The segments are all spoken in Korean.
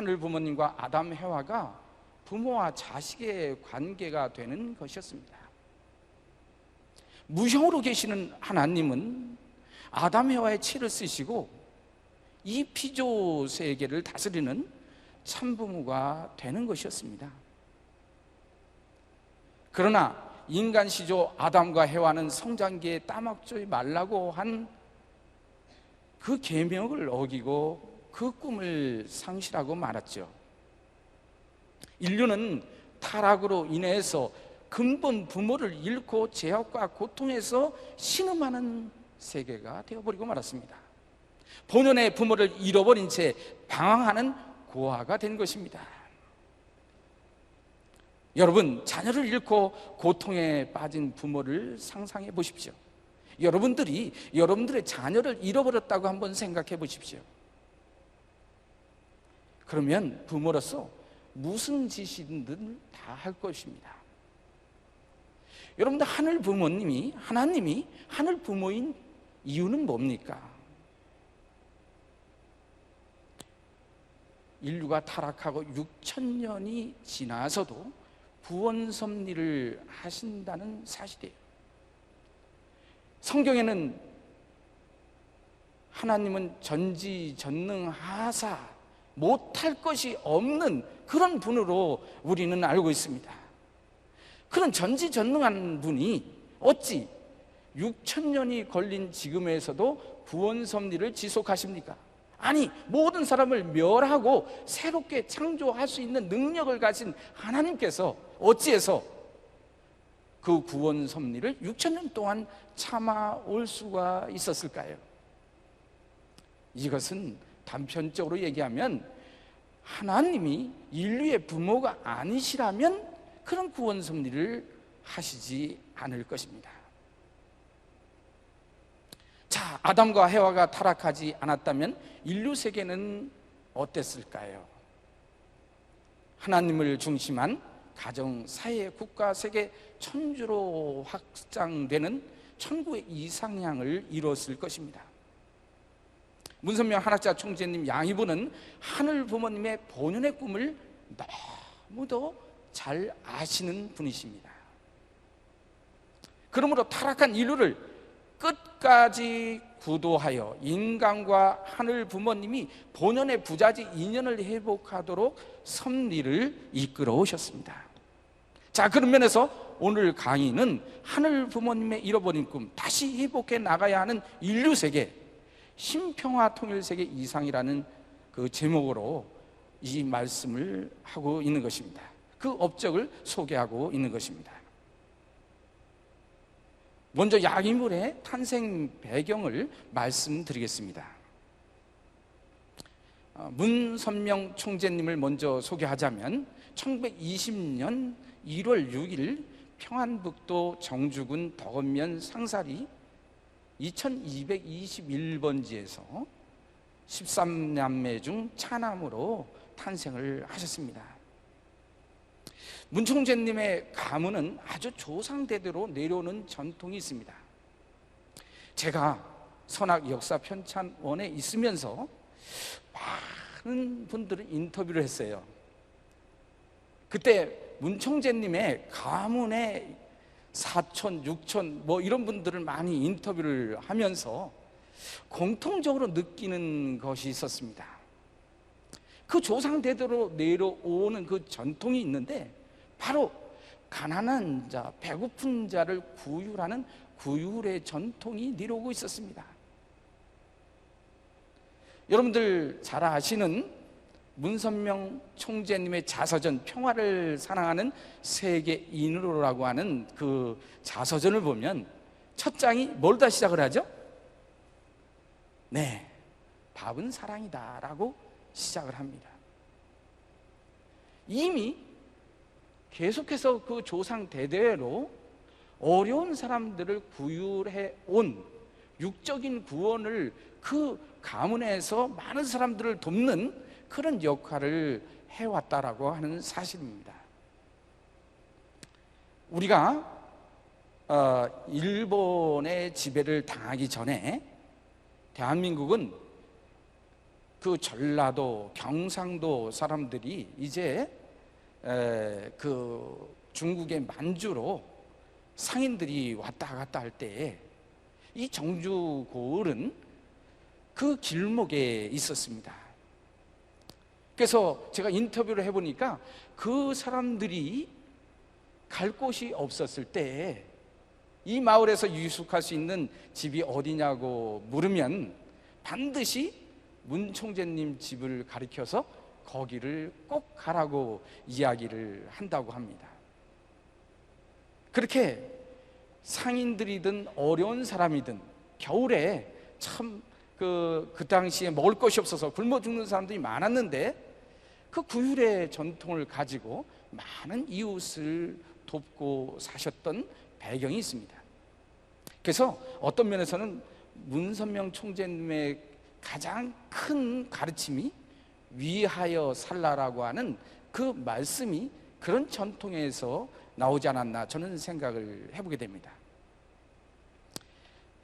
하늘 부모님과 아담 해와가 부모와 자식의 관계가 되는 것이었습니다. 무형으로 계시는 하나님은 아담 해와의 치를 쓰시고 이 피조 세계를 다스리는 참부모가 되는 것이었습니다. 그러나 인간 시조 아담과 해와는 성장기에 따먹지 말라고 한 그 계명을 어기고 그 꿈을 상실하고 말았죠. 인류는 타락으로 인해서 근본 부모를 잃고 죄악과 고통에서 신음하는 세계가 되어버리고 말았습니다. 본연의 부모를 잃어버린 채 방황하는 고아가 된 것입니다. 여러분, 자녀를 잃고 고통에 빠진 부모를 상상해 보십시오. 여러분들이 여러분들의 자녀를 잃어버렸다고 한번 생각해 보십시오. 그러면 부모로서 무슨 짓이든 다 할 것입니다. 여러분들, 하나님이 하늘 부모인 이유는 뭡니까? 인류가 타락하고 6,000년이 지나서도 구원 섭리를 하신다는 사실이에요. 성경에는 하나님은 전지전능하사 못할 것이 없는 그런 분으로 우리는 알고 있습니다. 그런 전지전능한 분이 어찌 6,000년이 걸린 지금에서도 구원 섭리를 지속하십니까? 아니, 모든 사람을 멸하고 새롭게 창조할 수 있는 능력을 가진 하나님께서 어찌해서 그 구원 섭리를 6,000년 동안 참아올 수가 있었을까요? 이것은 단편적으로 얘기하면 하나님이 인류의 부모가 아니시라면 그런 구원 섭리를 하시지 않을 것입니다. 자, 아담과 해와가 타락하지 않았다면 인류 세계는 어땠을까요? 하나님을 중심한 가정, 사회, 국가, 세계, 천주로 확장되는 천국의 이상향을 이뤘을 것입니다. 문선명 한학자 총재님 양이분은 하늘 부모님의 본연의 꿈을 너무도 잘 아시는 분이십니다. 그러므로 타락한 인류를 끝까지 구도하여 인간과 하늘 부모님이 본연의 부자지 인연을 회복하도록 섭리를 이끌어 오셨습니다. 자, 그런 면에서 오늘 강의는 하늘 부모님의 잃어버린 꿈 다시 회복해 나가야 하는 인류 세계, 신평화 통일 세계 이상이라는 그 제목으로 이 말씀을 하고 있는 것입니다. 그 업적을 소개하고 있는 것입니다. 먼저 양인물의 탄생 배경을 말씀드리겠습니다. 문선명 총재님을 먼저 소개하자면 1920년 1월 6일 평안북도 정주군 덕원면 상사리 2221번지에서 13남매 중 차남으로 탄생을 하셨습니다. 문 총재님의 가문은 아주 조상대대로 내려오는 전통이 있습니다. 제가 선악 역사 편찬원에 있으면서 많은 분들을 인터뷰를 했어요. 그때 문 총재님의 가문의 사촌, 육촌 뭐 이런 분들을 많이 인터뷰를 하면서 공통적으로 느끼는 것이 있었습니다. 그 조상대대로 내려오는 그 전통이 있는데 바로 가난한 자, 배고픈 자를 구휼하는 구휼의 전통이 내려오고 있었습니다. 여러분들 잘 아시는 문선명 총재님의 자서전 평화를 사랑하는 세계인으로라고 하는 그 자서전을 보면 첫 장이 뭘 다 시작을 하죠? 네, 밥은 사랑이다 라고 시작을 합니다. 이미 계속해서 그 조상 대대로 어려운 사람들을 구휼해 온 육적인 구원을 그 가문에서 많은 사람들을 돕는 그런 역할을 해왔다라고 하는 사실입니다. 우리가 일본의 지배를 당하기 전에 대한민국은 그 전라도, 경상도 사람들이 이제 그 중국의 만주로 상인들이 왔다 갔다 할 때 이 정주고을은 그 길목에 있었습니다. 그래서 제가 인터뷰를 해보니까 그 사람들이 갈 곳이 없었을 때 이 마을에서 유숙할 수 있는 집이 어디냐고 물으면 반드시 문총재님 집을 가리켜서 거기를 꼭 가라고 이야기를 한다고 합니다. 그렇게 상인들이든 어려운 사람이든 겨울에 참 그 당시에 먹을 것이 없어서 굶어 죽는 사람들이 많았는데 그 구휼의 전통을 가지고 많은 이웃을 돕고 사셨던 배경이 있습니다. 그래서 어떤 면에서는 문선명 총재님의 가장 큰 가르침이 위하여 살라라고 하는 그 말씀이 그런 전통에서 나오지 않았나 저는 생각을 해보게 됩니다.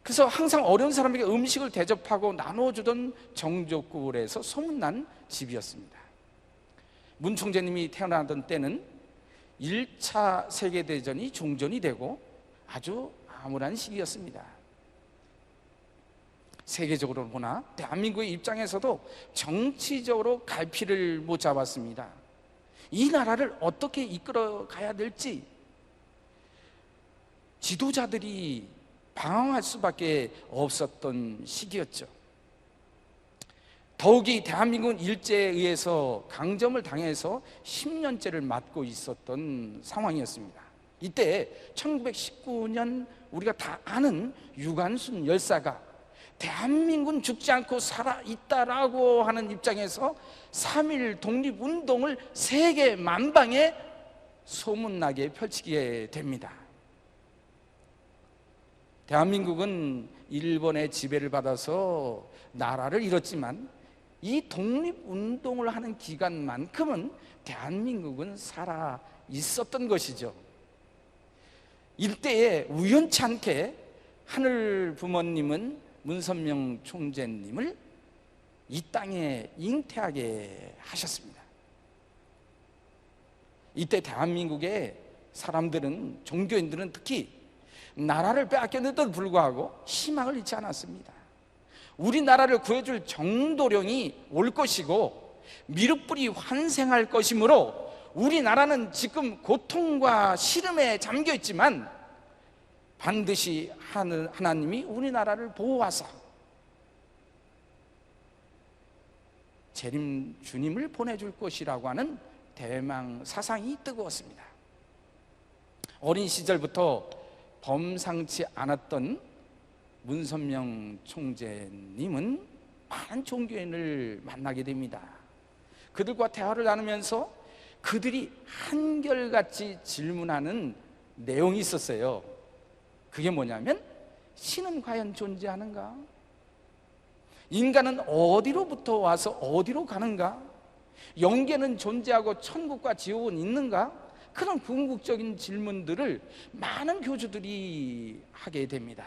그래서 항상 어려운 사람에게 음식을 대접하고 나눠주던 정족굴에서 소문난 집이었습니다. 문 총재님이 태어나던 때는 1차 세계대전이 종전이 되고 아주 암울한 시기였습니다. 세계적으로 보나 대한민국의 입장에서도 정치적으로 갈피를 못 잡았습니다. 이 나라를 어떻게 이끌어 가야 될지 지도자들이 방황할 수밖에 없었던 시기였죠. 더욱이 대한민국은 일제에 의해서 강점을 당해서 10년째를 맞고 있었던 상황이었습니다. 이때 1919년 우리가 다 아는 유관순 열사가 대한민국은 죽지 않고 살아있다라고 하는 입장에서 3.1 독립운동을 세계 만방에 소문나게 펼치게 됩니다. 대한민국은 일본의 지배를 받아서 나라를 잃었지만 이 독립운동을 하는 기간만큼은 대한민국은 살아 있었던 것이죠. 이때에 우연치 않게 하늘 부모님은 문선명 총재님을 이 땅에 잉태하게 하셨습니다. 이때 대한민국의 사람들은, 종교인들은 특히 나라를 빼앗겼는데도 불구하고 희망을 잃지 않았습니다. 우리나라를 구해줄 정도령이 올 것이고 미륵불이 환생할 것이므로 우리나라는 지금 고통과 시름에 잠겨 있지만 반드시 하나님이 우리나라를 보호하사 재림 주님을 보내줄 것이라고 하는 대망 사상이 뜨거웠습니다. 어린 시절부터 범상치 않았던 문선명 총재님은 많은 종교인을 만나게 됩니다. 그들과 대화를 나누면서 그들이 한결같이 질문하는 내용이 있었어요. 그게 뭐냐면 신은 과연 존재하는가? 인간은 어디로부터 와서 어디로 가는가? 영계는 존재하고 천국과 지옥은 있는가? 그런 궁극적인 질문들을 많은 교주들이 하게 됩니다.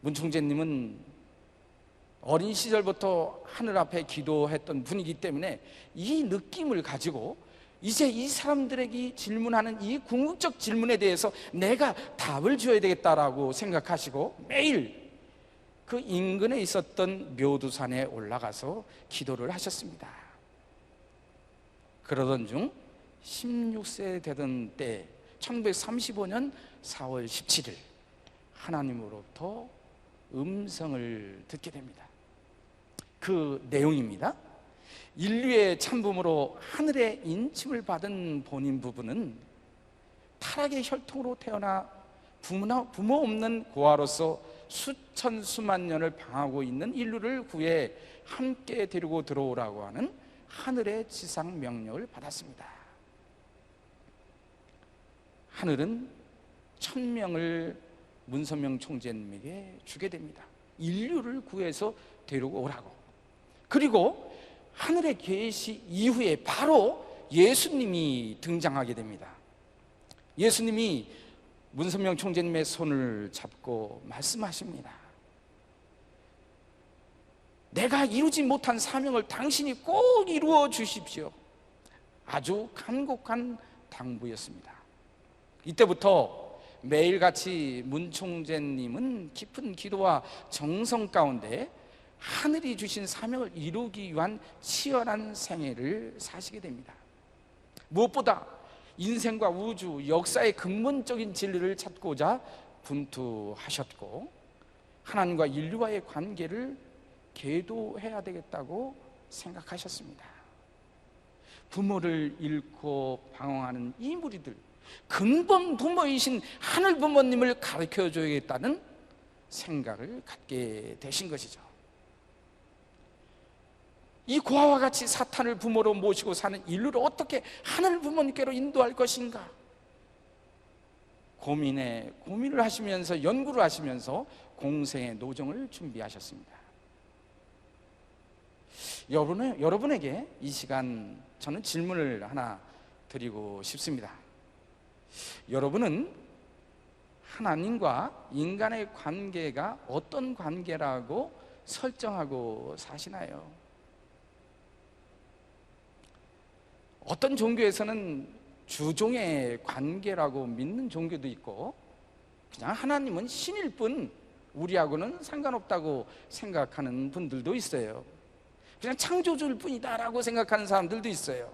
문 총재님은 어린 시절부터 하늘 앞에 기도했던 분이기 때문에 이 느낌을 가지고 이제 이 사람들에게 질문하는 이 궁극적 질문에 대해서 내가 답을 줘야 되겠다라고 생각하시고 매일 그 인근에 있었던 묘두산에 올라가서 기도를 하셨습니다. 그러던 중 16세 되던 때 1935년 4월 17일 하나님으로부터 음성을 듣게 됩니다. 그 내용입니다. 인류의 참부모로 하늘의 인침을 받은 본인 부부는 타락의 혈통으로 태어나 부모 없는 고아로서 수천 수만 년을 방하고 있는 인류를 구해 함께 데리고 들어오라고 하는 하늘의 지상 명령을 받았습니다. 하늘은 1000명을 문선명 총재님에게 주게 됩니다. 인류를 구해서 데려오라고. 그리고 하늘의 계시 이후에 바로 예수님이 등장하게 됩니다. 예수님이 문선명 총재님의 손을 잡고 말씀하십니다. 내가 이루지 못한 사명을 당신이 꼭 이루어 주십시오. 아주 간곡한 당부였습니다. 이때부터 매일같이 문총재님은 깊은 기도와 정성 가운데 하늘이 주신 사명을 이루기 위한 치열한 생애를 사시게 됩니다. 무엇보다 인생과 우주, 역사의 근본적인 진리를 찾고자 분투하셨고, 하나님과 인류와의 관계를 계도해야 되겠다고 생각하셨습니다. 부모를 잃고 방황하는 이 무리들, 근본 부모이신 하늘 부모님을 가르쳐 줘야겠다는 생각을 갖게 되신 것이죠. 이 고아와 같이 사탄을 부모로 모시고 사는 인류를 어떻게 하늘 부모님께로 인도할 것인가, 고민을 하시면서, 연구를 하시면서 공생의 노정을 준비하셨습니다. 여러분에게 이 시간 저는 질문을 하나 드리고 싶습니다. 여러분은 하나님과 인간의 관계가 어떤 관계라고 설정하고 사시나요? 어떤 종교에서는 주종의 관계라고 믿는 종교도 있고, 그냥 하나님은 신일 뿐 우리하고는 상관없다고 생각하는 분들도 있어요. 그냥 창조주일 뿐이다라고 생각하는 사람들도 있어요.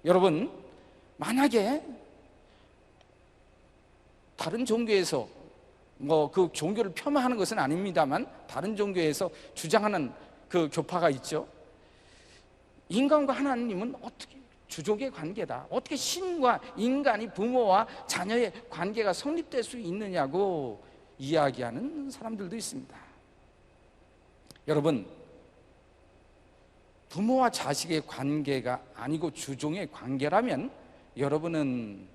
여러분, 만약에 다른 종교에서 그 종교를 폄하하는 것은 아닙니다만, 다른 종교에서 주장하는 그 교파가 있죠. 인간과 하나님은 어떻게 주종의 관계다, 어떻게 신과 인간이, 부모와 자녀의 관계가 성립될 수 있느냐고 이야기하는 사람들도 있습니다. 여러분, 부모와 자식의 관계가 아니고 주종의 관계라면 여러분은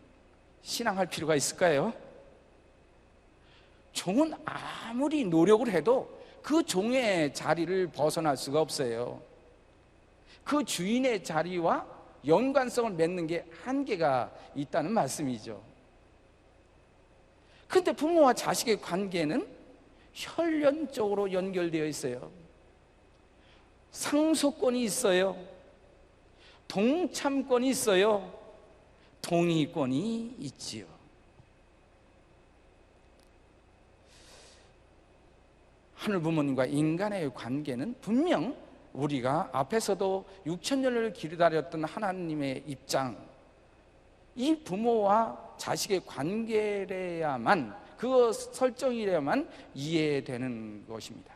신앙할 필요가 있을까요? 종은 아무리 노력을 해도 그 종의 자리를 벗어날 수가 없어요. 그 주인의 자리와 연관성을 맺는 게 한계가 있다는 말씀이죠. 그런데 부모와 자식의 관계는 혈연적으로 연결되어 있어요. 상속권이 있어요. 동참권이 있어요. 동의권이 있지요. 하늘 부모님과 인간의 관계는 분명 우리가 앞에서도 6,000년을 기다렸던 하나님의 입장, 이 부모와 자식의 관계래야만, 그 설정이래야만 이해되는 것입니다.